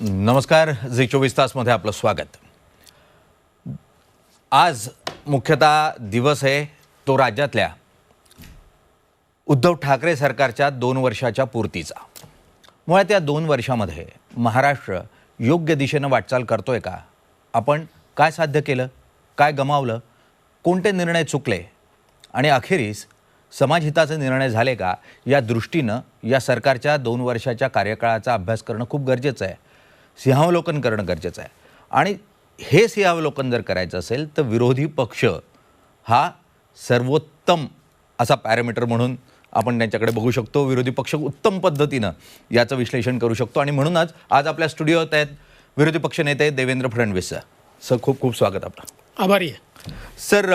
नमस्कार. झी 24 तासमध्ये आपलं स्वागत. आज मुख्यतः दिवस आहे तो राज्यातल्या उद्धव ठाकरे सरकारच्या 2 वर्षाच्या पूर्तीचा. मुळात या 2 वर्षामध्ये महाराष्ट्र योग्य दिशेनं वाटचाल करतोय का? आपण काय साध्य केलं, काय गमावलं, कोणते निर्णय चुकले आणि अखेरीस समाजहिताचे निर्णय झाले का, या दृष्टीनं या सरकारच्या 2 वर्षाच्या कार्यकाळाचा अभ्यास करणं खूप गरजेचं आहे. सिंहावलोकन करणं गरजेचं आहे. आणि हे सिंहावलोकन जर करायचं असेल तर विरोधी पक्ष हा सर्वोत्तम असा पॅरामीटर म्हणून आपण त्यांच्याकडे बघू शकतो. विरोधी पक्ष उत्तम पद्धतीनं याचं विश्लेषण करू शकतो आणि म्हणूनच आज आपल्या स्टुडिओत आहेत विरोधी पक्ष नेते देवेंद्र फडणवीस सर. सर, खूप खूप स्वागत आपलं. आभारी आहे सर.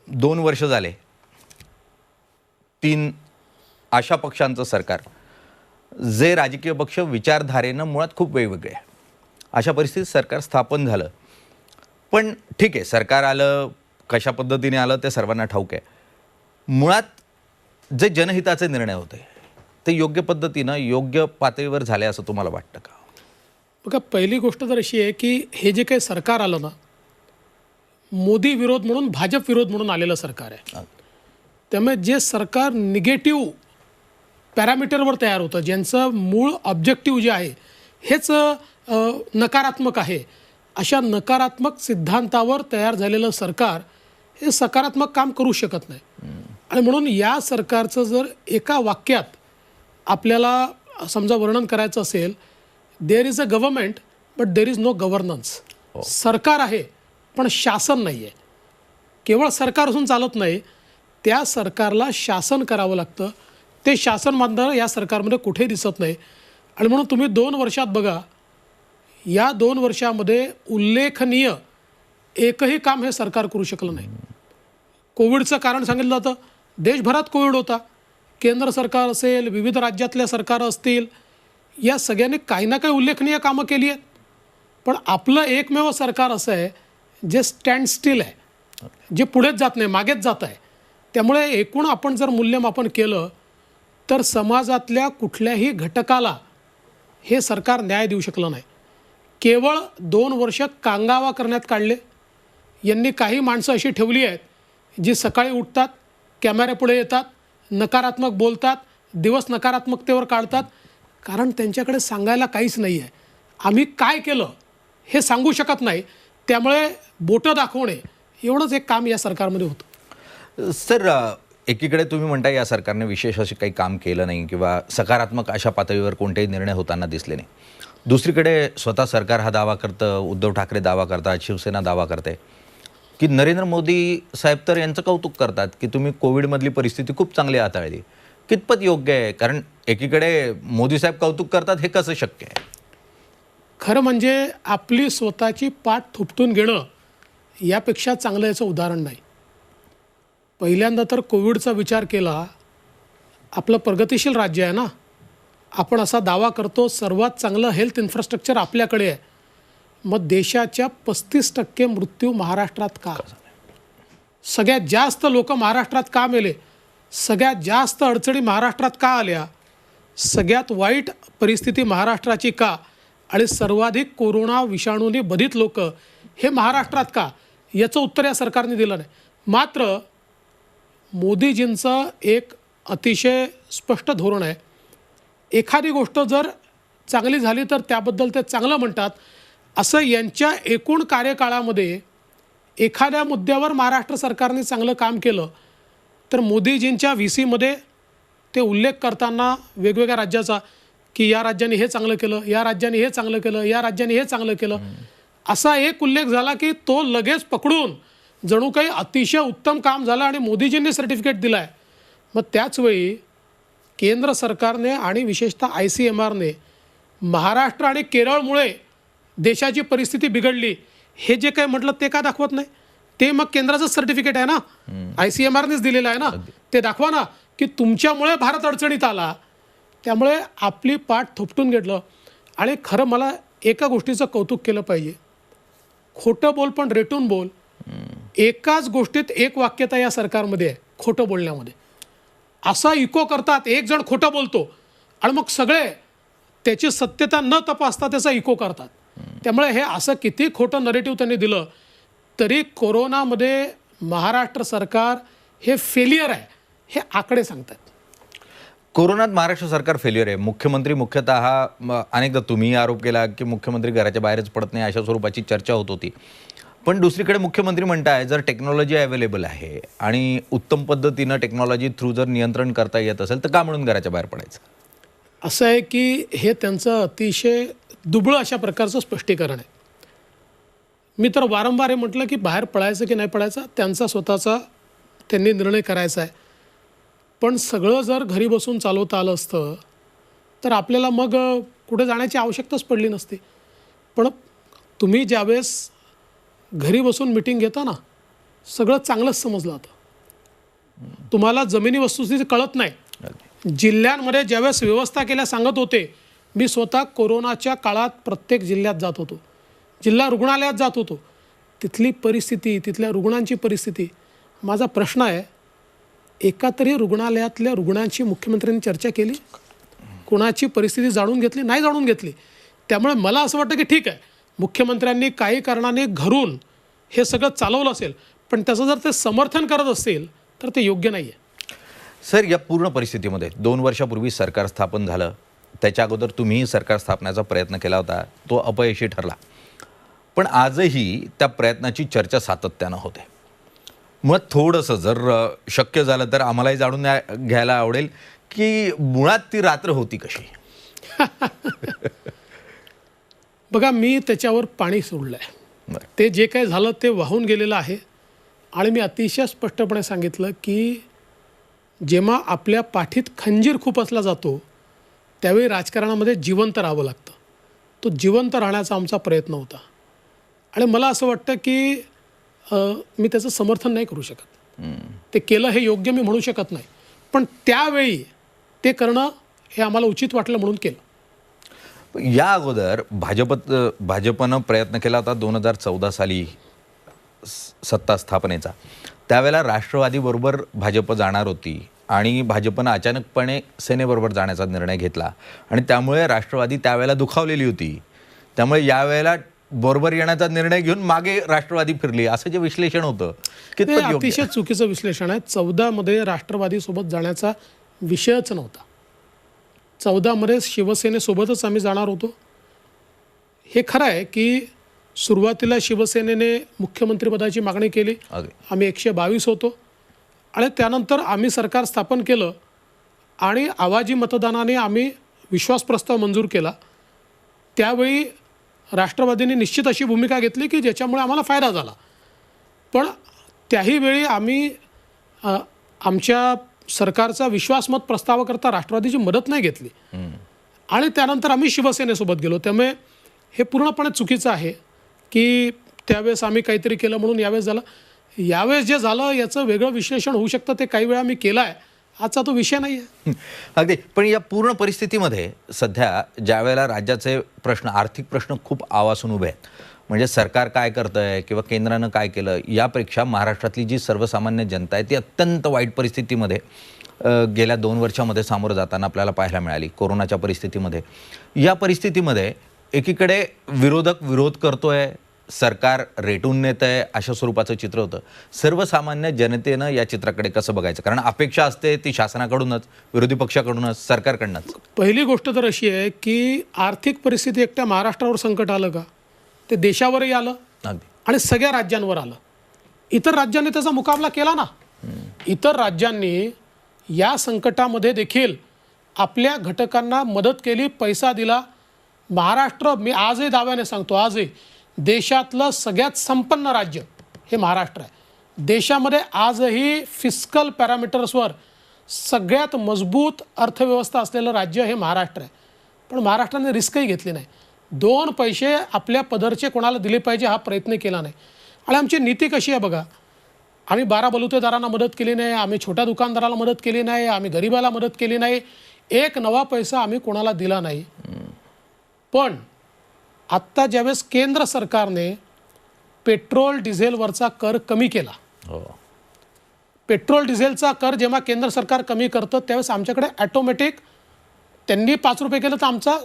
2 वर्ष झाले 3 अशा पक्षांचं सरकार जे राजकीय पक्ष विचारधारेनं मुळात खूप वेगवेगळे आहे. अशा परिस्थितीत सरकार स्थापन झालं. पण ठीक आहे, सरकार आलं, कशा पद्धतीने आलं ते सर्वांना ठाऊक आहे. मुळात जे जनहिताचे निर्णय होते ते योग्य पद्धतीनं योग्य पातळीवर झाले असं तुम्हाला वाटतं का? बघा, पहिली गोष्ट तर अशी आहे की हे जे काही सरकार आलं ना, मोदी विरोध म्हणून भाजप विरोध म्हणून आलेलं सरकार आहे. त्यामुळे जे सरकार निगेटिव्ह पॅरामीटरवर तयार होतं, ज्यांचं मूळ ऑब्जेक्टिव्ह जे आहे हेच नकारात्मक आहे, अशा नकारात्मक सिद्धांतावर तयार झालेलं सरकार हे सकारात्मक काम करू शकत नाही. आणि म्हणून या सरकारचं जर एका वाक्यात आपल्याला समजा वर्णन करायचं असेल, there is a government but there is no governance. सरकार आहे पण शासन नाही आहे. केवळ सरकार असून चालत नाही, त्या सरकारला शासन करावं लागतं. ते शासन मात्र या सरकारमध्ये कुठेही दिसत नाही. आणि म्हणून तुम्ही 2 वर्षात बघा, या 2 वर्षामध्ये उल्लेखनीय एकही काम हे सरकार करू शकलं नाही. कोविडचं कारण सांगितलं जातं, देशभरात कोविड होता. केंद्र सरकार असेल, विविध राज्यातल्या सरकार असतील, या सगळ्यांनी काही ना काही उल्लेखनीय कामं केली आहेत. पण आपलं एकमेव सरकार असं आहे जे स्टँड स्टील आहे, जे पुढेच जात नाही, मागेच जात आहे. त्यामुळे एकूण आपण जर मूल्यमापन केलं तर समाजातल्या कुठल्याही घटकाला हे सरकार न्याय देऊ शकलं नाही. केवळ 2 वर्ष कांगावा करण्यात काढले. यांनी काही माणसं अशी ठेवली आहेत जी सकाळी उठतात, कॅमेऱ्यापुढे येतात, नकारात्मक बोलतात, दिवस नकारात्मकतेवर काढतात, कारण त्यांच्याकडे सांगायला काहीच नाही आहे. आम्ही काय केलं हे सांगू शकत नाही. त्यामुळे बोटं दाखवणे एवढंच एक काम या सरकारमध्ये होतं. सर, एकीकडे तुम्ही म्हणता या सरकारने विशेष असे काही काम केलं नाही किंवा सकारात्मक अशा पातळीवर कोणतेही निर्णय होताना दिसले नाही. दुसरीकडे स्वतः सरकार हा दावा करतं, उद्धव ठाकरे दावा करतात, शिवसेना दावा करते की नरेंद्र मोदी साहेब तर यांचं कौतुक करतात की तुम्ही कोविडमधली परिस्थिती खूप चांगली हाताळली. कितपत योग्य आहे? कारण एकीकडे मोदी साहेब कौतुक करतात, हे कसं शक्य आहे? खरं म्हणजे आपली स्वतःची पाठ थोपटून घेणं यापेक्षा चांगलं याचं उदाहरण नाही. पहिल्यांदा तर कोविडचा विचार केला, आपलं प्रगतिशील राज्य आहे ना, आपण असा दावा करतो सर्वात चांगलं हेल्थ इन्फ्रास्ट्रक्चर आपल्याकडे आहे. मग देशाच्या 35% मृत्यू महाराष्ट्रात का? सगळ्यात जास्त लोक महाराष्ट्रात का मेले? सगळ्यात जास्त अडचणी महाराष्ट्रात का आल्या? सगळ्यात वाईट परिस्थिती महाराष्ट्राची का? आणि सर्वाधिक कोरोना विषाणूने बाधित लोक हे महाराष्ट्रात का? याचं उत्तर या सरकारने दिलं नाही. मात्र मोदीजींचं एक अतिशय स्पष्ट धोरण आहे. एखादी गोष्ट जर चांगली झाली तर त्याबद्दल ते चांगलं म्हणतात. असं यांच्या एकूण कार्यकाळामध्ये एखाद्या मुद्द्यावर महाराष्ट्र सरकारने चांगलं काम केलं तर मोदीजींच्या VCमध्ये ते उल्लेख करताना वेगवेगळ्या राज्याचा की या राज्याने हे चांगलं केलं, या राज्याने हे चांगलं केलं, या राज्याने हे चांगलं केलं, असा एक उल्लेख झाला की तो लगेच पकडून जणू काही अतिशय उत्तम काम झालं आणि मोदीजींनी सर्टिफिकेट दिलं आहे. मग त्याचवेळी केंद्र सरकारने आणि विशेषतः ICMRने महाराष्ट्र आणि केरळमुळे देशाची परिस्थिती बिघडली हे जे काही म्हटलं ते का दाखवत नाही? ते मग केंद्राचं सर्टिफिकेट आहे ना, ICMRनेच दिलेलं आहे ना, ते दाखवा ना की तुमच्यामुळे भारत अडचणीत आला. त्यामुळे आपली पाठ थोपटून घेतलं. आणि खरं मला एका गोष्टीचं कौतुक केलं पाहिजे, खोटं बोल पण रेटून बोल. एकाच गोष्टीत एक वाक्यता या सरकारमध्ये आहे, खोटं बोलण्यामध्ये. असा इको करतात, एक जण खोटं बोलतो आणि मग सगळे त्याची सत्यता न तपासता त्याचा इको करतात. त्यामुळे हे असं किती खोटं नरेटिव्ह त्यांनी दिलं तरी कोरोनामध्ये महाराष्ट्र सरकार हे फेलियर आहे हे आकडे सांगतात. कोरोनात महाराष्ट्र सरकार फेल्युअर आहे. मुख्यमंत्री मुख्यतः अनेकदा तुम्ही आरोप केला की मुख्यमंत्री घराच्या बाहेरच पडत नाही अशा स्वरूपाची चर्चा होत होती. पण दुसरीकडे मुख्यमंत्री म्हणताय जर टेक्नॉलॉजी अवेलेबल आहे आणि उत्तम पद्धतीनं टेक्नॉलॉजी थ्रू जर नियंत्रण करता येत असेल तर का म्हणून घराच्या बाहेर पडायचं? असं आहे की हे त्यांचं अतिशय दुबळं अशा प्रकारचं स्पष्टीकरण आहे. मी तर वारंवार हे म्हटलं की बाहेर पडायचं की नाही पडायचं त्यांचा स्वतःचा त्यांनी निर्णय करायचा आहे. पण सगळं जर घरी बसून चालवता आलं असतं तर आपल्याला मग कुठे जाण्याची आवश्यकताच पडली नसती. पण तुम्ही ज्यावेळेस घरी बसून मिटिंग घेता ना सगळं चांगलंच समजलं जातं. तुम्हाला जमिनी वस्तुस्थिती कळत नाही. जिल्ह्यांमध्ये ज्यावेळेस व्यवस्था केल्या सांगत होते मी स्वतः कोरोनाच्या काळात प्रत्येक जिल्ह्यात जात होतो, जिल्हा रुग्णालयात जात होतो. तिथली परिस्थिती तिथल्या रुग्णांची परिस्थिती माझा प्रश्न आहे एका तरी रुग्णालयातल्या रुग्णांची मुख्यमंत्र्यांनी चर्चा केली? कोणाची परिस्थिती जाणून घेतली? नाही जाणून घेतली. त्यामुळे मला असं वाटतं की ठीक आहे मुख्यमंत्र्यांनी काही कारणाने घरून हे सगळं चालवलं असेल पण त्याचं जर ते समर्थन करत असतील तर ते योग्य नाही आहे. सर या पूर्ण परिस्थितीमध्ये 2 वर्षापूर्वी सरकार स्थापन झालं. त्याच्या अगोदर तुम्हीही सरकार स्थापण्याचा प्रयत्न केला होता, तो अपयशी ठरला. पण आजही त्या प्रयत्नाची चर्चा सातत्यानं होते. मग थोडंसं जर शक्य झालं तर आम्हालाही जाणून घ्यायला आवडेल की मुळात ती रात्र होती कशी? बघा मी त्याच्यावर पाणी सोडलं आहे. ते जे काही झालं ते वाहून गेलेलं आहे आणि मी अतिशय स्पष्टपणे सांगितलं की जेव्हा आपल्या पाठीत खंजीर खूप असला जातो त्यावेळी राजकारणामध्ये जिवंत राहावं लागतं. तो जिवंत राहण्याचा आमचा प्रयत्न होता आणि मला असं वाटतं की मी त्याचं समर्थन नाही करू शकत. ते केलं हे योग्य मी म्हणू शकत नाही पण त्यावेळी ते करणं हे आम्हाला उचित वाटलं म्हणून केलं. या अगोदर भाजपनं प्रयत्न केला होता 2014 साली सत्ता स्थापनेचा. त्यावेळेला राष्ट्रवादीबरोबर भाजप जाणार होती आणि भाजपनं अचानकपणे सेनेबरोबर जाण्याचा निर्णय घेतला आणि त्यामुळे राष्ट्रवादी त्यावेळेला दुखावलेली होती. त्यामुळे यावेळेला बरोबर येण्याचा निर्णय घेऊन मागे राष्ट्रवादी फिरली असं जे विश्लेषण होतं ते अतिशय चुकीचं विश्लेषण आहे. 14 मध्ये राष्ट्रवादीसोबत जाण्याचा विषयच नव्हता. 14 मध्ये शिवसेनेसोबतच आम्ही जाणार होतो. हे खरं आहे की सुरुवातीला शिवसेनेने मुख्यमंत्रीपदाची मागणी केली. आम्ही 122 होतो आणि त्यानंतर आम्ही सरकार स्थापन केलं आणि आवाजी मतदानाने आम्ही विश्वास प्रस्ताव मंजूर केला. त्यावेळी राष्ट्रवादीने निश्चित अशी भूमिका घेतली की ज्याच्यामुळे आम्हाला फायदा झाला. पण त्याही वेळी आम्ही आमच्या सरकारचा विश्वासमत प्रस्तावाकरता राष्ट्रवादीची मदत नाही घेतली आणि त्यानंतर आम्ही शिवसेनेसोबत गेलो. त्यामुळे हे पूर्णपणे चुकीचं आहे की त्यावेळेस आम्ही काहीतरी केलं म्हणून यावेळेस झालं. यावेळेस जे झालं याचं वेगळं विश्लेषण होऊ शकतं. ते काही वेळा मी केलं आहे. आजचा तो विषय नाही आहे. अगदी. पण या पूर्ण परिस्थितीमध्ये सध्या ज्या वेळेला राज्याचे प्रश्न आर्थिक प्रश्न खूप आवासून उभे आहेत म्हणजे सरकार काय करतं आहे किंवा केंद्रानं काय केलं यापेक्षा महाराष्ट्रातली जी सर्वसामान्य जनता आहे ती अत्यंत वाईट परिस्थितीमध्ये गेल्या 2 वर्षामध्ये सामोरं जाताना आपल्याला पाहायला मिळाली. कोरोनाच्या परिस्थितीमध्ये या परिस्थितीमध्ये एकीकडे विरोधक विरोध करतोय, सरकार रेटून नेत आहे अशा स्वरूपाचं चित्र होतं. सर्वसामान्य जनतेनं या चित्राकडे कसं बघायचं? कारण अपेक्षा असते ती शासनाकडूनच, विरोधी पक्षाकडूनच, सरकारकडूनच. पहिली गोष्ट तर अशी आहे की आर्थिक परिस्थिती एकट्या महाराष्ट्रावर संकट आलं का? ते देशावरही आलं आणि सगळ्या राज्यांवर आलं. इतर राज्यांनी त्याचा मुकाबला केला ना. इतर राज्यांनी या संकटामध्ये देखील आपल्या घटकांना मदत केली, पैसा दिला. महाराष्ट्र मी आजही दाव्याने सांगतो आजही देशातलं सगळ्यात संपन्न राज्य हे महाराष्ट्र आहे. देशामध्ये आजही फिस्कल पॅरामीटर्सवर सगळ्यात मजबूत अर्थव्यवस्था असलेलं राज्य हे महाराष्ट्र आहे. पण महाराष्ट्राने रिस्कही घेतली नाही. 2 पैसे आपल्या पदरचे कोणाला दिले पाहिजे हा प्रयत्न केला नाही. आणि आमची नीती कशी आहे बघा. आम्ही 12 बलुतेदारांना मदत केली नाही, आम्ही छोट्या दुकानदाराला मदत केली नाही, आम्ही गरिबाला मदत केली नाही. एक नवा पैसा आम्ही कोणाला दिला नाही. पण आत्ता ज्यावेळेस केंद्र सरकारने पेट्रोल डिझेलवरचा कर कमी केला, पेट्रोल डिझेलचा कर जेव्हा केंद्र सरकार कमी करतं त्यावेळेस आमच्याकडे ॲटोमॅटिक त्यांनी 5 रुपये केलं तर आमचा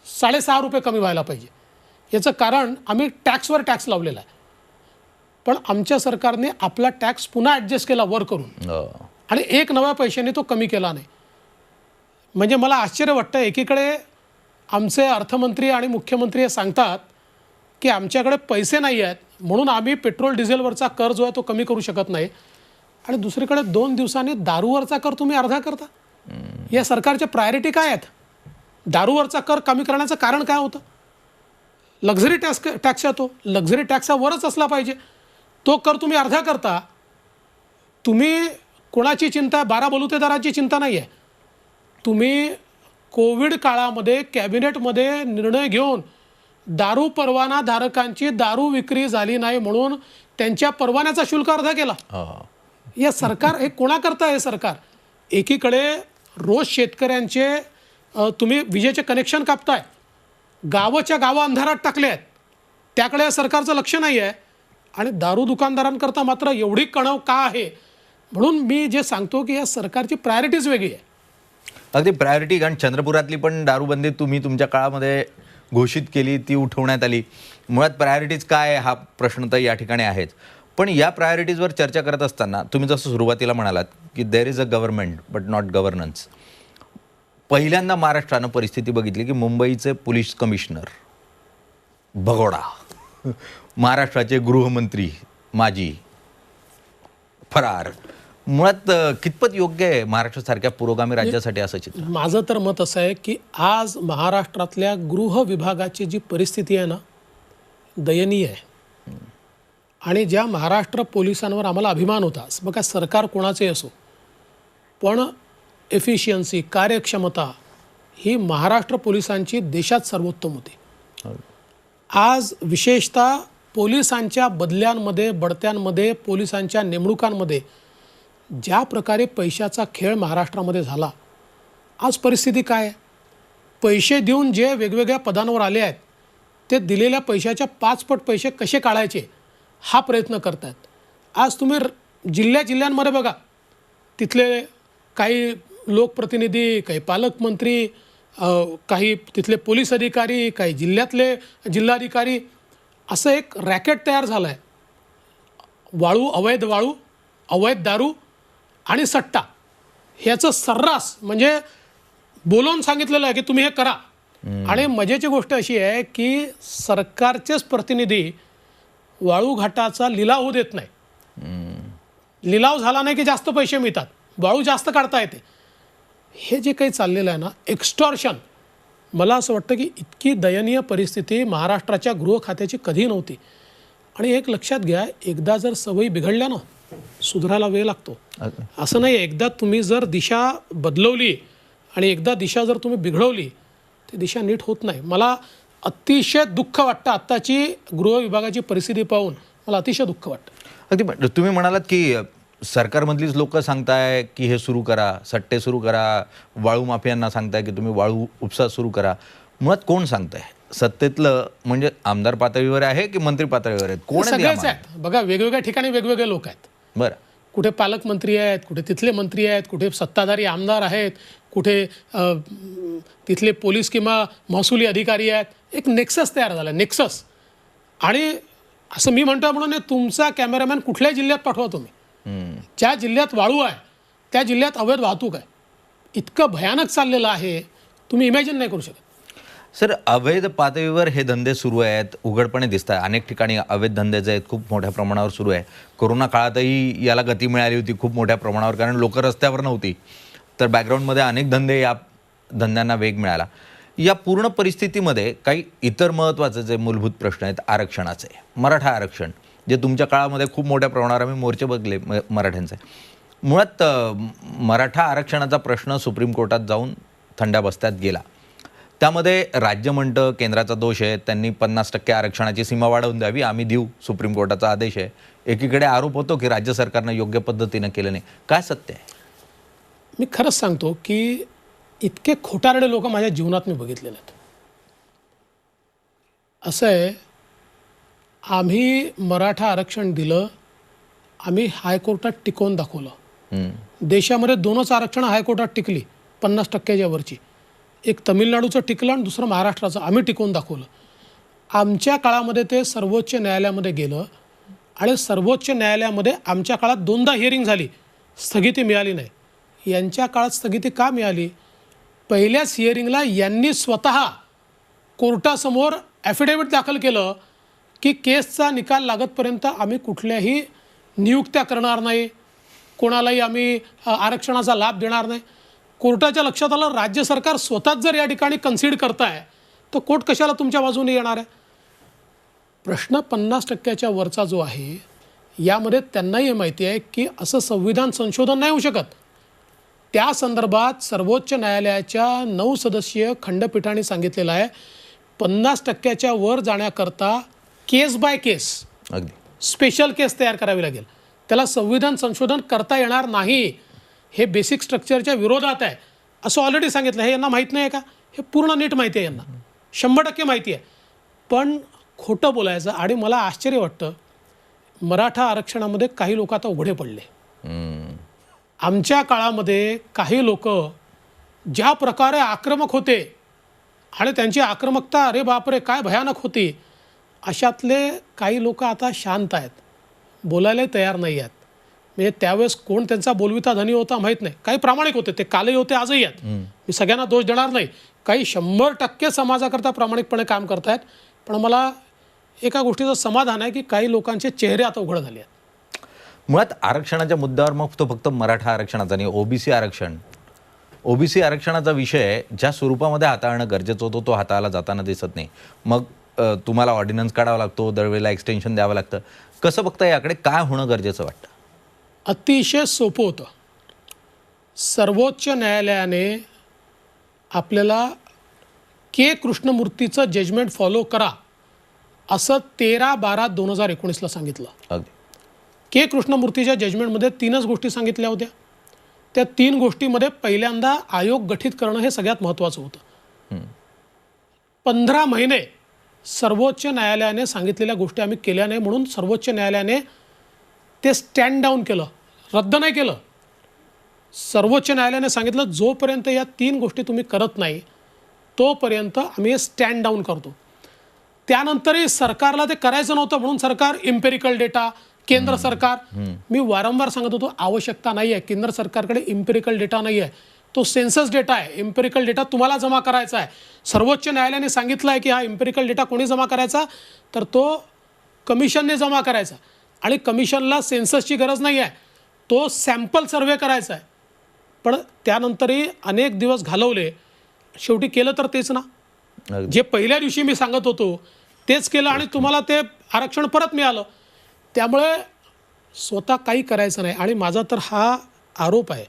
₹6.5 कमी व्हायला पाहिजे. याचं कारण आम्ही टॅक्सवर टॅक्स लावलेला आहे, पण आमच्या सरकारने आपला टॅक्स पुन्हा ॲडजस्ट केला वर करून आणि एक नव्या पैशाने तो कमी केला नाही. म्हणजे मला आश्चर्य वाटतं, एकीकडे आमचे अर्थमंत्री आणि मुख्यमंत्री हे सांगतात की आमच्याकडे पैसे नाही आहेत म्हणून आम्ही पेट्रोल डिझेलवरचा कर जो आहे तो कमी करू शकत नाही, आणि दुसरीकडे 2 दिवसांनी दारूवरचा कर तुम्ही अर्धा करता. या सरकारच्या प्रायोरिटी काय आहेत? दारूवरचा कर कमी करण्याचं कारण काय होतं? लक्झरी टॅक्स येतो, लक्झरी टॅक्सावरच असला पाहिजे, तो कर तुम्ही अर्धा करता. तुम्ही कोणाची चिंता आहे? 12 बलुतेदाराची चिंता नाही आहे. तुम्ही कोविड काळामध्ये कॅबिनेटमध्ये निर्णय घेऊन दारू परवाना धारकांची दारू विक्री झाली नाही म्हणून त्यांच्या परवान्याचा शुल्क अर्धा केला. या सरकार हे कोणाकरता आहे? सरकार एकीकडे रोज शेतकऱ्यांचे तुम्ही विजेचे कनेक्शन कापताय, गावाच्या गावं अंधारात टाकले आहेत, त्याकडे सरकारचं लक्ष नाही आहे, आणि दारू दुकानदारांकरता मात्र एवढी कणव का आहे? म्हणून मी जे सांगतो की या सरकारची प्रायोरिटीज वेगळी आहे. अगदी प्रायोरिटी, कारण चंद्रपुरातली पण दारूबंदी तुम्ही तुमच्या काळामध्ये घोषित केली, ती उठवण्यात आली. मुळात प्रायोरिटीज काय हा प्रश्न तर या ठिकाणी आहेच. पण या प्रायोरिटीजवर चर्चा करत असताना तुम्ही जसं सुरुवातीला म्हणालात की देर is a government but not governance. पहिल्यांदा महाराष्ट्रानं परिस्थिती बघितली की मुंबईचे पोलीस कमिशनर भगोडा, महाराष्ट्राचे गृहमंत्री माजी फरार. मुळात कितपत योग्य आहे महाराष्ट्रासारख्या पुरोगामी राज्यासाठी असं चित्र? माझं तर मत असं आहे की आज महाराष्ट्रातल्या गृह विभागाची जी परिस्थिती आहे ना, दयनीय आहे. आणि ज्या महाराष्ट्र पोलिसांवर आम्हाला अभिमान होता, बघा सरकार कोणाचे असो, पण एफिशियन्सी, कार्यक्षमता ही महाराष्ट्र पोलिसांची देशात सर्वोत्तम होती. आज विशेषतः पोलिसांच्या बदल्यांमध्ये, बढत्यांमध्ये, पोलिसांच्या नेमणुकांमध्ये ज्या प्रकारे पैशाचा खेळ महाराष्ट्रामध्ये झाला, आज परिस्थिती काय आहे? पैसे देऊन जे वेगवेगळ्या पदांवर आले आहेत ते दिलेल्या पैशाच्या 5 पट पैसे कसे काढायचे हा प्रयत्न करतात. आज तुम्ही जिल्ह्यांमध्ये बघा, तिथले काही लोकप्रतिनिधी, काही पालकमंत्री, काही तिथले पोलीस अधिकारी, काही जिल्ह्यातले जिल्हाधिकारी, असं एक रॅकेट तयार झालं आहे. वाळू, अवैध दारू आणि सट्टा ह्याचं सर्रास म्हणजे बोलवून सांगितलेलं आहे की तुम्ही हे करा. आणि मजेची गोष्ट अशी आहे की सरकारचेच प्रतिनिधी वाळू घाटाचा लिलाव होऊ देत नाही. लिलाव झाला नाही की जास्त पैसे मिळतात, वाळू जास्त काढता येते. हे जे काही चाललेलं आहे ना, एक्स्टॉर्शन, मला असं वाटतं की इतकी दयनीय परिस्थिती महाराष्ट्राच्या गृह खात्याची कधी नव्हती. आणि एक लक्षात घ्या, एकदा जर सवयी बिघडल्या ना, सुधारायला वेळ लागतो. असं नाही, एकदा तुम्ही जर दिशा बदलवली आणि एकदा दिशा जर तुम्ही बिघडवली, ती दिशा नीट होत नाही. मला अतिशय दुःख वाटतं आत्ताची गृह विभागाची परिस्थिती पाहून, मला अतिशय दुःख वाटतं. अगदी तुम्ही म्हणालात की सरकारमधलीच लोक सांगताय की हे सुरू करा, सट्टे सुरू करा, वाळू माफियांना सांगताय की तुम्ही वाळू उपसा सुरू करा. मुळात कोण सांगताय? सत्तेतलं म्हणजे आमदार पातळीवर आहे की मंत्री पातळीवर आहेत? कोण सगळेच आहेत. बघा, वेगवेगळ्या ठिकाणी वेगवेगळे लोक आहेत. बरं, कुठे पालकमंत्री आहेत, कुठे तिथले मंत्री आहेत, कुठे सत्ताधारी आमदार आहेत, कुठे तिथले पोलीस किंवा महसुली अधिकारी आहेत. एक नेक्सस तयार झाला, नेक्सस. आणि असं मी म्हणतो म्हणून तुमचा कॅमेरामॅन कुठल्याही जिल्ह्यात पाठवा तुम्ही, ज्या जिल्ह्यात वाळू आहे त्या जिल्ह्यात अवैध वाहतूक आहे. इतकं भयानक चाललेलं आहे, तुम्ही इमॅजिन नाही करू शकत. सर, अवैध पातळीवर हे धंदे सुरू आहेत, उघडपणे दिसत आहे. अनेक ठिकाणी अवैध धंदे जे आहेत खूप मोठ्या प्रमाणावर सुरू आहे. कोरोना काळातही याला गती मिळाली होती खूप मोठ्या प्रमाणावर, कारण लोक रस्त्यावर नव्हती. तर बॅकग्राऊंडमध्ये अनेक धंदे, या धंद्यांना वेग मिळाला. या पूर्ण परिस्थितीमध्ये काही इतर महत्त्वाचे जे मूलभूत प्रश्न आहेत, आरक्षणाचे, मराठा आरक्षण, जे तुमच्या काळामध्ये खूप मोठ्या प्रमाणावर आम्ही मोर्चे बघले मराठ्यांचे. मुळात मराठा आरक्षणाचा प्रश्न सुप्रीम कोर्टात जाऊन थंड्या बस्त्यात गेला. त्यामध्ये राज्य म्हणतं केंद्राचा दोष आहे, त्यांनी 50% आरक्षणाची सीमा वाढवून द्यावी, आम्ही देऊ, सुप्रीम कोर्टाचा आदेश आहे. एकीकडे आरोप होतो की राज्य सरकारनं योग्य पद्धतीनं केलं नाही. काय सत्य आहे? मी खरंच सांगतो की इतके खोटारडे लोक माझ्या जीवनात मी बघितलेले आहेत. असं आहे, आम्ही मराठा आरक्षण दिलं, आम्ही हायकोर्टात टिकवून दाखवलं. देशामध्ये 2च आरक्षणं हायकोर्टात टिकली 50%च्या वरची. एक तमिळनाडूचं टिकलं आणि दुसरं महाराष्ट्राचं आम्ही टिकवून दाखवलं. आमच्या काळामध्ये ते सर्वोच्च न्यायालयामध्ये गेलं आणि सर्वोच्च न्यायालयामध्ये आमच्या काळात 2दा हिअरिंग झाली, स्थगिती मिळाली नाही. यांच्या काळात स्थगिती का मिळाली? पहिल्याच हिअरिंगला यांनी स्वतः कोर्टासमोर ॲफिडेव्हिट दाखल केलं की केसचा निकाल लागतपर्यंत आम्ही कुठल्याही नियुक्त्या करणार नाही, कोणालाही आम्ही आरक्षणाचा लाभ देणार नाही. कोर्टाच्या लक्षात आलं राज्य सरकार स्वतःच जर या ठिकाणी कन्सिड करताय तर कोर्ट कशाला तुमच्या बाजूने येणार आहे? प्रश्न 50%च्या वरचा जो आहे यामध्ये त्यांनाही हे माहिती आहे की असं संविधान संशोधन नाही होऊ शकत. त्या संदर्भात सर्वोच्च न्यायालयाच्या 9 सदस्यीय खंडपीठाने सांगितलेलं आहे 50%च्या वर जाण्याकरता केस बाय केस अगदी स्पेशल केस तयार करावी लागेल. त्याला संविधान संशोधन करता येणार नाही. हे बेसिक स्ट्रक्चरच्या विरोधात आहे असं ऑलरेडी सांगितलं. हे यांना माहीत नाही आहे का? हे पूर्ण नीट माहिती आहे यांना, 100% माहिती आहे. पण खोटं बोलायचं. आणि मला आश्चर्य वाटतं मराठा आरक्षणामध्ये काही लोक आता उघडे पडले. आमच्या काळामध्ये काही लोक ज्या प्रकारे आक्रमक होते आणि त्यांची आक्रमकता अरे बापरे काय भयानक होती, अशातले काही लोक आता शांत आहेत, बोलायलाही तयार नाही आहेत. म्हणजे त्यावेळेस कोण त्यांचा बोलविता धनी होता माहीत नाही. काही प्रामाणिक होते, ते कालही होते आजही आहेत. मी सगळ्यांना दोष देणार नाही. काही 100% समाजाकरता प्रामाणिकपणे काम करतायत. पण मला एका गोष्टीचं समाधान आहे की काही लोकांचे चेहरे आता उघड झाले आहेत. मुळात आरक्षणाच्या मुद्द्यावर मग तो फक्त मराठा आरक्षणाचा आणि ओबीसी आरक्षणाचा विषय ज्या स्वरूपामध्ये हाताळणं गरजेचं होतं तो हाताळला जाताना दिसत नाही. मग तुम्हाला ऑर्डिनन्स काढावा लागतो, दरवेळेला एक्सटेन्शन द्यावं लागतं. कसं बघता याकडे काय होणं गरजेचं वाटतं? अतिशय सोपं होतं. सर्वोच्च न्यायालयाने आपल्याला के कृष्णमूर्तीचं जजमेंट फॉलो करा असं 13/12/2019ला सांगितलं. अगदी के कृष्णमूर्तीच्या जजमेंटमध्ये 3च गोष्टी सांगितल्या होत्या. त्या 3 गोष्टीमध्ये पहिल्यांदा आयोग गठीत करणं हे सगळ्यात महत्त्वाचं होतं. 15 महिने सर्वोच्च न्यायालयाने सांगितलेल्या गोष्टी आम्ही केल्या नाही म्हणून सर्वोच्च न्यायालयाने ते स्टँड डाऊन केलं, रद्द नाही केलं. सर्वोच्च न्यायालयाने सांगितलं जोपर्यंत या 3 गोष्टी तुम्ही करत नाही तोपर्यंत आम्ही स्टँड डाऊन करतो. त्यानंतरही सरकारला ते करायचं नव्हतं म्हणून सरकार इम्पेरिकल डेटा, केंद्र सरकार, मी वारंवार सांगत होतो आवश्यकता नाही आहे. केंद्र सरकारकडे इम्पेरिकल डेटा नाही आहे, तो सेन्सस डेटा आहे. इम्पेरिकल डेटा तुम्हाला जमा करायचा आहे. सर्वोच्च न्यायालयाने सांगितलं आहे की हा इम्पेरिकल डेटा कोणी जमा करायचा तर तो कमिशनने जमा करायचा. आणि कमिशनला सेन्ससची गरज नाही आहे, तो सॅम्पल सर्वे करायचा आहे. पण त्यानंतरही अनेक दिवस घालवले, शेवटी केलं तर तेच ना, जे पहिल्या दिवशी मी सांगत होतो तेच केलं आणि तुम्हाला ते आरक्षण परत मिळालं. त्यामुळे स्वतः काही करायचं नाही. आणि माझा तर हा आरोप आहे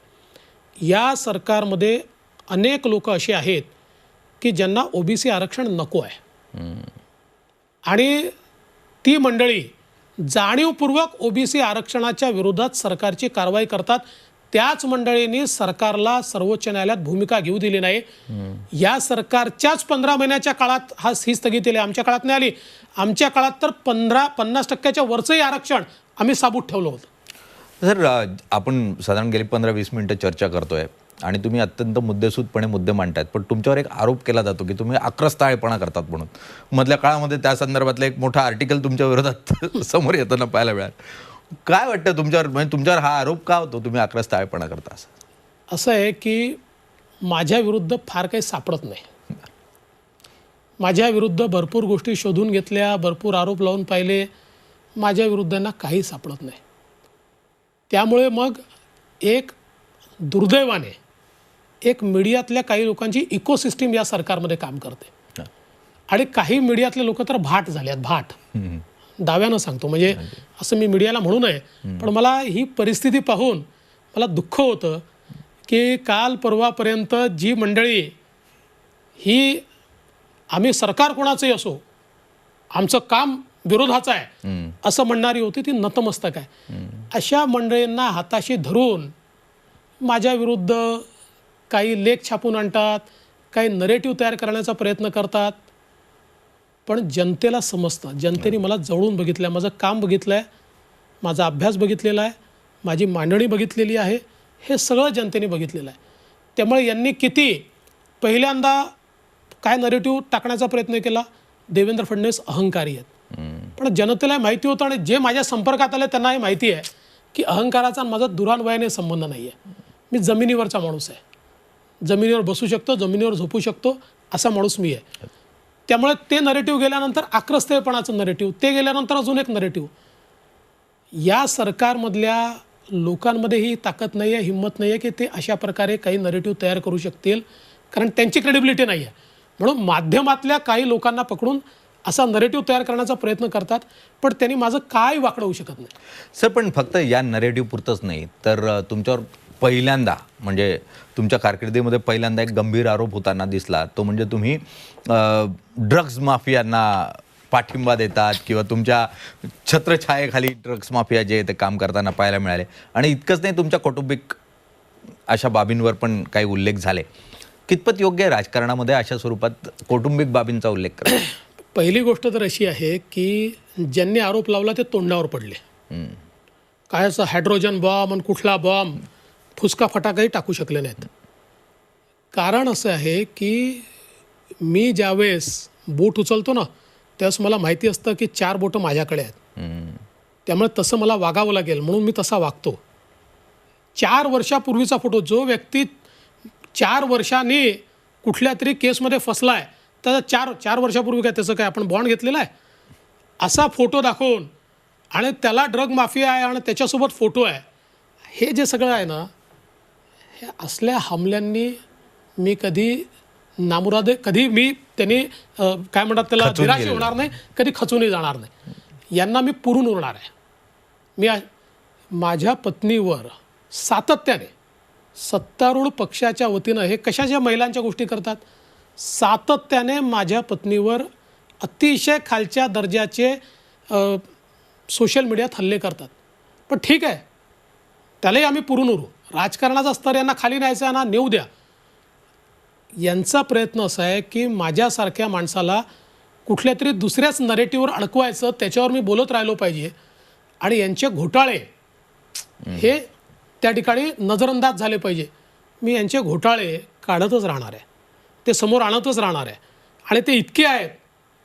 या सरकारमध्ये अनेक लोक असे आहेत की ज्यांना ओबीसी आरक्षण नको आहे आणि ती मंडळी जाणीवपूर्वक ओबीसी आरक्षणाच्या विरोधात सरकारची कारवाई करतात. त्याच मंडळींनी सरकारला सर्वोच्च न्यायालयात भूमिका घेऊ दिली नाही. या सरकारच्याच 15 महिन्याच्या काळात ही स्थगिती आली. आमच्या काळात नाही आली. आमच्या काळात तर 50% वरचंही आरक्षण आम्ही साबूत ठेवलं होतं. सर, आपण साधारण गेली 15-20 मिनिटं चर्चा करतोय आणि तुम्ही अत्यंत मुद्देसूदपणे मुद्दे मांडतायत. पण तुमच्यावर एक आरोप केला जातो की तुम्ही आक्रस्ताळेपणा करतात म्हणून. मधल्या काळामध्ये त्या संदर्भातलं एक मोठा आर्टिकल तुमच्या विरोधात समोर येताना पाहायला मिळालं. काय वाटतं तुमच्यावर, म्हणजे तुमच्यावर हा आरोप का होतो तुम्ही आक्रस्ताळेपणा करता? असं आहे की माझ्या विरुद्ध फार काही सापडत नाही. माझ्या विरुद्ध भरपूर गोष्टी शोधून घेतल्या, भरपूर आरोप लावून पाहिले, माझ्या विरुद्धांना काही सापडत नाही. त्यामुळे मग एक दुर्दैवाने एक मीडियातल्या काही लोकांची इकोसिस्टीम या सरकारमध्ये काम करते आणि काही मीडियातले लोक तर भाट झाल्यात. भाट दाव्यानं सांगतो, म्हणजे असं मी मीडियाला म्हणू नये, पण मला ही परिस्थिती पाहून मला दुःख होतं की काल परवापर्यंत जी मंडळी ही आम्ही सरकार कोणाचंही असो आमचं काम विरोधाचं आहे असं म्हणणारी होती ती नतमस्तक आहे. अशा मंडळींना हाताशी धरून माझ्या विरुद्ध काही लेख छापून आणतात, काही नरेटिव्ह तयार करण्याचा प्रयत्न करतात. पण जनतेला समजतं, जनतेने मला जवळून बघितलं आहे, माझं काम बघितलं आहे, माझा अभ्यास बघितलेला आहे, माझी मांडणी बघितलेली आहे, हे सगळं जनतेने बघितलेलं आहे. त्यामुळे यांनी किती पहिल्यांदा काय नरेटिव्ह टाकण्याचा प्रयत्न केला, देवेंद्र फडणवीस अहंकारी आहेत. पण जनतेला माहिती होतं आणि जे माझ्या संपर्कात आले त्यांना हे माहिती आहे की अहंकाराचा माझा दुरान्वयाने संबंध नाही आहे. मी जमिनीवरचा माणूस आहे, जमिनीवर बसू शकतो, जमिनीवर झोपू शकतो, असा माणूस मी आहे. त्यामुळे ते नरेटिव्ह गेल्यानंतर आक्रस्तेपणाचं नरेटिव्ह, ते गेल्यानंतर अजून एक नरेटिव्ह. या सरकारमधल्या लोकांमध्ये ही ताकद नाही आहे, हिंमत नाही आहे की ते अशा प्रकारे काही नरेटिव्ह तयार करू शकतील, कारण त्यांची क्रेडिबिलिटी नाही आहे. म्हणून माध्यमातल्या काही लोकांना पकडून असा नरेटिव्ह तयार करण्याचा प्रयत्न करतात, पण त्यांनी माझं काय वाकडं होऊ शकत नाही. सर, पण फक्त या नरेटिव्ह पुरतंच नाही तर तुमच्यावर पहिल्यांदा म्हणजे तुमच्या कारकिर्दीमध्ये पहिल्यांदा एक गंभीर आरोप होताना दिसला, तो म्हणजे तुम्ही ड्रग्ज माफियांना पाठिंबा देतात किंवा तुमच्या छत्रछायेखाली ड्रग्ज माफिया जे ते काम करताना पाहायला मिळाले. आणि इतकंच नाही, तुमच्या कौटुंबिक अशा बाबींवर पण काही उल्लेख झाले. कितपत योग्य आहे राजकारणामध्ये अशा स्वरूपात कौटुंबिक बाबींचा उल्लेख करा? पहिली गोष्ट तर अशी आहे की ज्यांनी आरोप लावला ते तोंडावर पडले. काय असं हायड्रोजन बॉम्ब आणि कुठला बॉम्ब, फुसका फटाकाही टाकू शकले नाहीत. कारण असं आहे की मी ज्यावेळेस बोट उचलतो ना, त्यावेळेस मला माहिती असतं की 4 बोटं माझ्याकडे आहेत. त्यामुळे तसं मला वागावं लागेल, म्हणून मी तसा वागतो. 4 वर्षापूर्वीचा फोटो, जो व्यक्ती 4 वर्षांनी कुठल्या तरी केसमध्ये फसला आहे, तर 4 वर्षापूर्वी काय त्याचं काय आपण बॉन्ड घेतलेला आहे, असा फोटो दाखवून आणि त्याला ड्रग माफिया आहे आणि त्याच्यासोबत फोटो आहे, हे जे सगळं आहे ना, हे असल्या हमल्यांनी मी कधी कधी मी त्यांनी काय म्हणतात त्याला निराश होणार नाही, कधी खचूनही जाणार नाही. यांना मी पुरून उरणार आहे. मी माझ्या पत्नीवर सातत्याने सत्तारूढ पक्षाच्या वतीनं, हे कशाच्या महिलांच्या गोष्टी करतात, सातत्याने माझ्या पत्नीवर अतिशय खालच्या दर्जाचे सोशल मीडियात हल्ले करतात. पण ठीक आहे, त्यालाही आम्ही पुरून उरू. राजकारणाचा स्तर यांना खाली न्यायचा ना, नेऊ द्या. यांचा प्रयत्न असा आहे की माझ्यासारख्या माणसाला कुठल्या तरी दुसऱ्याच नरेटिव्हवर अडकवायचं, त्याच्यावर मी बोलत राहिलो पाहिजे आणि यांचे घोटाळे हे त्या ठिकाणी नजरअंदाज झाले पाहिजे. मी यांचे घोटाळे काढतच राहणार आहे, ते समोर आणतच राहणार आहे आणि ते इतके आहेत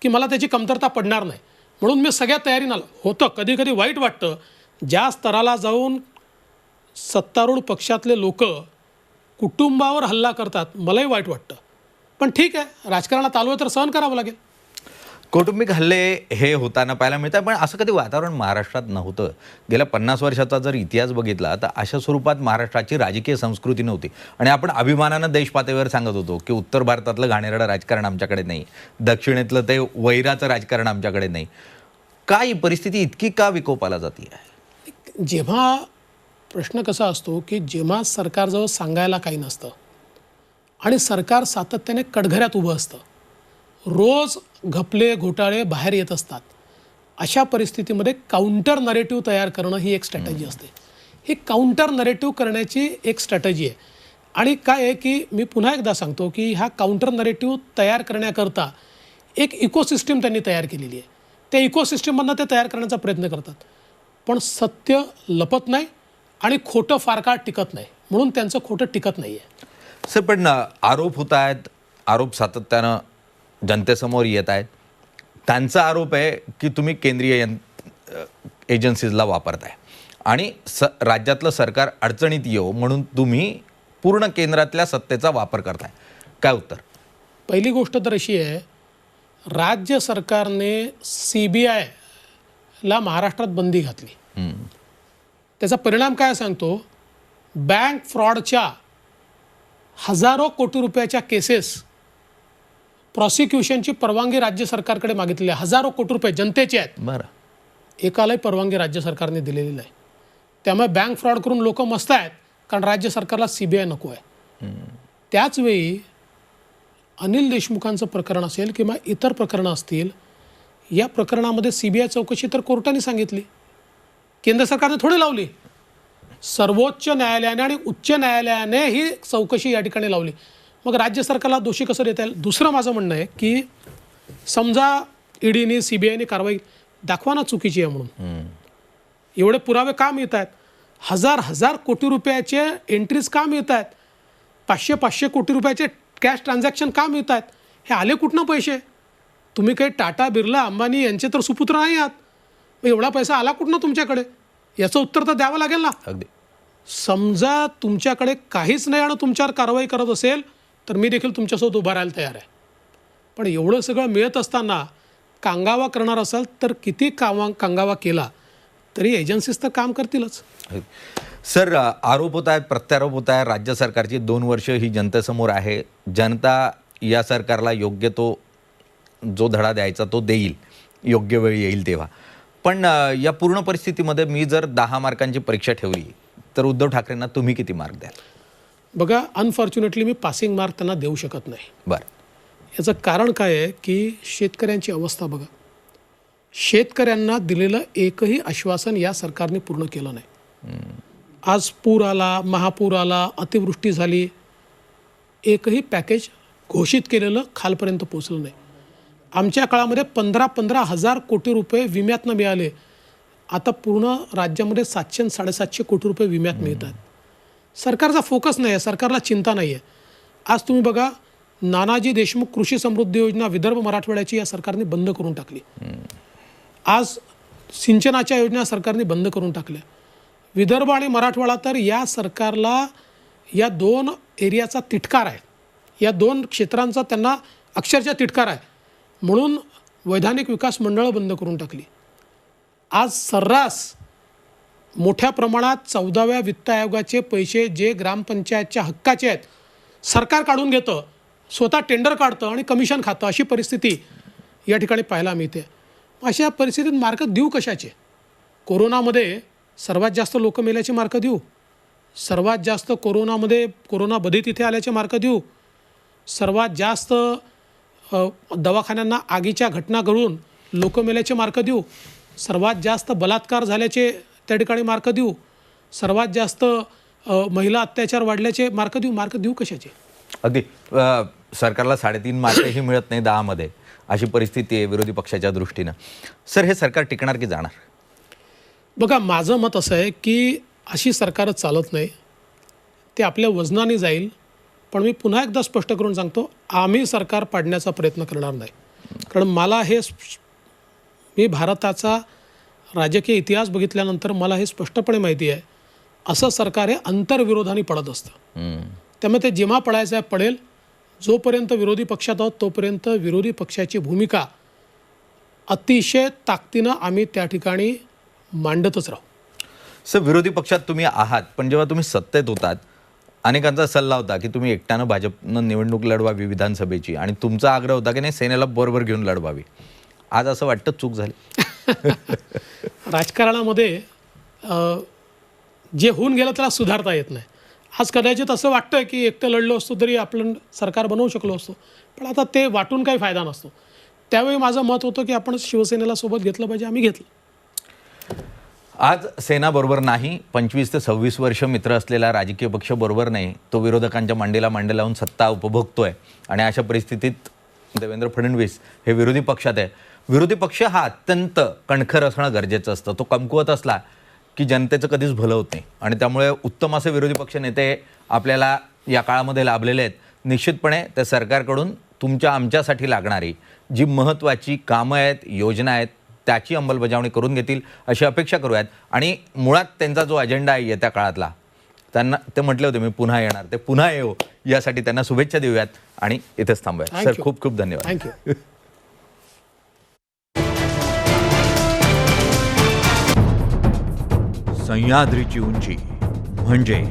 की मला त्याची कमतरता पडणार नाही. म्हणून मी सगळ्या तयारीनं होतं. कधी कधी वाईट वाटतं, ज्या स्तराला जाऊन सत्तारूढ पक्षातले लोक कुटुंबावर हल्ला करतात, मलाही वाईट वाटतं. पण ठीक आहे, राजकारणात आलो आहे तर सहन करावं लागेल. कौटुंबिक हल्ले हे होताना पाहायला मिळतात, पण असं कधी वातावरण महाराष्ट्रात नव्हतं. गेल्या 50 वर्षाचा जर इतिहास बघितला तर अशा स्वरूपात महाराष्ट्राची राजकीय संस्कृती नव्हती. आणि आपण अभिमानानं देश पातळीवर सांगत होतो की उत्तर भारतातलं घाणेरडं राजकारण आमच्याकडे नाही, दक्षिणेतलं ते वैराचं राजकारण आमच्याकडे नाही. काय ही परिस्थिती इतकी का विकोपाला जाते आहे? जेव्हा प्रश्न कसा असतो की जेव्हा सरकारजवळ सांगायला काही नसतं आणि सरकार सातत्याने कटघऱ्यात उभं असतं, रोज घपले घोटाळे बाहेर येत असतात, अशा परिस्थितीमध्ये काउंटर नरेटिव्ह तयार करणं ही एक स्ट्रॅटेजी असते. ही काउंटर नरेटिव्ह करण्याची एक स्ट्रॅटेजी आहे. आणि काय आहे की मी पुन्हा एकदा सांगतो की हा काउंटर नरेटिव्ह तयार करण्याकरता एक इकोसिस्टीम त्यांनी तयार केलेली आहे. त्या इकोसिस्टीममधनं ते तयार करण्याचा प्रयत्न करतात, पण सत्य लपत नाही आणि खोटं फार काळ टिकत नाही, म्हणून त्यांचं खोटं टिकत नाही आहे. सर, पण आरोप होत आहेत, आरोप सातत्यानं जनतेसमोर येत आहेत. त्यांचा आरोप आहे की तुम्ही केंद्रीय एजन्सीजला वापरताय आणि राज्यातलं सरकार अडचणीत येऊ म्हणून तुम्ही पूर्ण केंद्रातल्या सत्तेचा वापर करताय. काय उत्तर? पहिली गोष्ट तर अशी आहे, राज्य सरकारने CBIला महाराष्ट्रात बंदी घातली. त्याचा परिणाम काय सांगतो, बँक फ्रॉडच्या हजारो कोटी रुपयाच्या केसेस प्रॉसिक्युशनची परवानगी राज्य सरकारकडे मागितलेली आहे. हजारो कोटी रुपये जनतेचे आहेत. बरं. एकालाही परवानगी राज्य सरकारने दिलेली नाही. त्यामुळे बँक फ्रॉड करून लोक मस्त आहेत, कारण राज्य सरकारला CBI नको आहे. त्याचवेळी अनिल देशमुखांचं प्रकरण असेल किंवा इतर प्रकरणं असतील, या प्रकरणामध्ये CBI चौकशी तर कोर्टाने सांगितली, केंद्र सरकारने थोडी लावली. सर्वोच्च न्यायालयाने आणि उच्च न्यायालयाने ही चौकशी या ठिकाणी लावली. मग राज्य सरकारला दोषी कसं देता येईल? दुसरं माझं म्हणणं आहे की समजा EDने CBIने कारवाई दाखवा ना चुकीची आहे म्हणून, एवढे पुरावे का मिळत आहेत? हजार कोटी रुपयाचे एंट्रीज का मिळत आहेत? 500 कोटी रुपयाचे कॅश ट्रान्झॅक्शन का मिळत आहेत? हे आले कुठनं पैसे? तुम्ही काही टाटा बिर्ला अंबानी यांचे तर सुपुत्र नाही आहात. मग एवढा पैसा आला कुठनं तुमच्याकडे? याचं उत्तर तर द्यावं लागेल ना. अगदी. समजा तुमच्याकडे काहीच नाही आणि तुमच्यावर कारवाई करत असेल तर मी देखील तुमच्यासोबत उभा राहायला तयार आहे. पण एवढं सगळं मिळत असताना कांगावा करणार असाल तर किती कांगावा केला तरी एजन्सीज तर काम करतीलच. सर, आरोप होत आहेत, प्रत्यारोप होत आहे. राज्य सरकारची 2 वर्ष ही जनतेसमोर आहे. जनता या सरकारला योग्य तो जो धडा द्यायचा तो देईल, योग्य वेळ येईल तेव्हा. पण या पूर्ण परिस्थितीमध्ये मी जर 10 मार्कांची परीक्षा ठेवली तर उद्धव ठाकरेंना तुम्ही किती मार्क द्याल? बघा, अनफॉर्च्युनेटली मी पासिंग मार्क त्यांना देऊ शकत नाही. बरं. याचं कारण काय आहे की शेतकऱ्यांची अवस्था बघा. शेतकऱ्यांना दिलेलं एकही आश्वासन या सरकारने पूर्ण केलं नाही. आज पूर आला, महापूर आला, अतिवृष्टी झाली, एकही पॅकेज घोषित केलेलं खालपर्यंत पोचलं नाही. आमच्या काळामध्ये 15-15 हजार कोटी रुपये विम्यातनं मिळाले. आता पूर्ण राज्यामध्ये 700 आणि 750 कोटी रुपये विम्यात मिळतात. सरकारचा फोकस नाही आहे, सरकारला चिंता नाही आहे. आज तुम्ही बघा, नानाजी देशमुख कृषी समृद्धी योजना विदर्भ मराठवाड्याची या सरकारने बंद करून टाकली. आज सिंचनाच्या योजना सरकारने बंद करून टाकल्या. विदर्भ आणि मराठवाडा तर या सरकारला या 2 एरियाचा तिटकार आहे, या 2 क्षेत्रांचा त्यांना अक्षरशः तिटकार आहे. म्हणून वैधानिक विकास मंडळं बंद करून टाकली. आज सर्रास मोठ्या प्रमाणात 14व्या वित्त आयोगाचे पैसे जे ग्रामपंचायतच्या हक्काचे आहेत सरकार काढून घेतं, स्वतः टेंडर काढतं आणि कमिशन खातं, अशी परिस्थिती या ठिकाणी पाहायला मिळते. अशा परिस्थितीत मार्क देऊ कशाचे? कोरोनामध्ये सर्वात जास्त लोक मेल्याचे मार्क देऊ? सर्वात जास्त कोरोनाबाधित इथे आल्याचे मार्क देऊ? सर्वात जास्त दवाखान्यांना आगीच्या घटना घडून लोक मेल्याचे मार्क देऊ? सर्वात जास्त बलात्कार झाल्याचे त्या ठिकाणी मार्क देऊ? सर्वात जास्त महिला अत्याचार वाढल्याचे मार्क देऊ? मार्क देऊ कशाचे? अगदी. सरकारला 3.5 मार्कही मिळत नाही 10 मध्ये, अशी परिस्थिती आहे विरोधी पक्षाच्या दृष्टीनं. सर, हे सरकार टिकणार की जाणार? बघा, माझं मत असं आहे की अशी सरकारच चालत नाही. ते आपल्या वजनाने जाईल. पण मी पुन्हा एकदा स्पष्ट करून सांगतो, आम्ही सरकार पाडण्याचा प्रयत्न करणार नाही. कारण मला मी भारताचा राजकीय इतिहास बघितल्यानंतर मला हे स्पष्टपणे माहिती आहे, असं सरकार हे अंतर्विरोधाने पडत असतं. त्यामुळे ते जेव्हा पडायचं आहे पडेल. जोपर्यंत विरोधी पक्षात आहोत तोपर्यंत विरोधी पक्षाची भूमिका अतिशय ताकदीनं आम्ही त्या ठिकाणी मांडतच राहू. सर, विरोधी पक्षात तुम्ही आहात, पण जेव्हा तुम्ही सत्तेत होतात अनेकांचा सल्ला होता की तुम्ही एकट्यानं भाजपनं निवडणूक लढवावी विधानसभेची, आणि तुमचा आग्रह होता की नाही, सेनेला बरोबर घेऊन लढवावी. आज असं वाटतं चूक झाली? राजकारणामध्ये जे होऊन गेलं त्याला सुधारता येत नाही. आज कदाचित असं वाटतं की एकटं लढलो असतो तरी आपण सरकार बनवू शकलो असतो, पण आता ते वाटून काही फायदा नसतो. त्यावेळी माझं मत होतं की आपण शिवसेनेला सोबत घेतलं पाहिजे, आम्ही घेतलं. आज सेना बरोबर नाही, 25 ते 26 वर्ष मित्र असलेला राजकीय पक्ष बरोबर नाही, तो विरोधकांच्या मांडीला मांडी लावून सत्ता उपभोगतोय. आणि अशा परिस्थितीत देवेंद्र फडणवीस हे विरोधी पक्षात आहे. विरोधी पक्ष हा अत्यंत कणखर असणं गरजेचं असतं. तो कमकुवत असला की जनतेचं कधीच भलं होत नाही. आणि त्यामुळे उत्तम असे विरोधी पक्ष नेते आपल्याला या काळामध्ये लाभलेले आहेत. निश्चितपणे त्या सरकारकडून आमच्यासाठी लागणारी जी महत्त्वाची कामं आहेत, योजना आहेत, त्याची अंमलबजावणी करून घेतील अशी अपेक्षा करूयात. आणि मुळात त्यांचा जो अजेंडा आहे येत्या काळातला, त्यांना ते म्हटले होते मी पुन्हा येणार, ते पुन्हा येऊ, यासाठी त्यांना शुभेच्छा देऊयात आणि इथेच थांबूयात. सर, खूप खूप धन्यवाद. थँक्यू. सह्याद्रीची उंची म्हणजे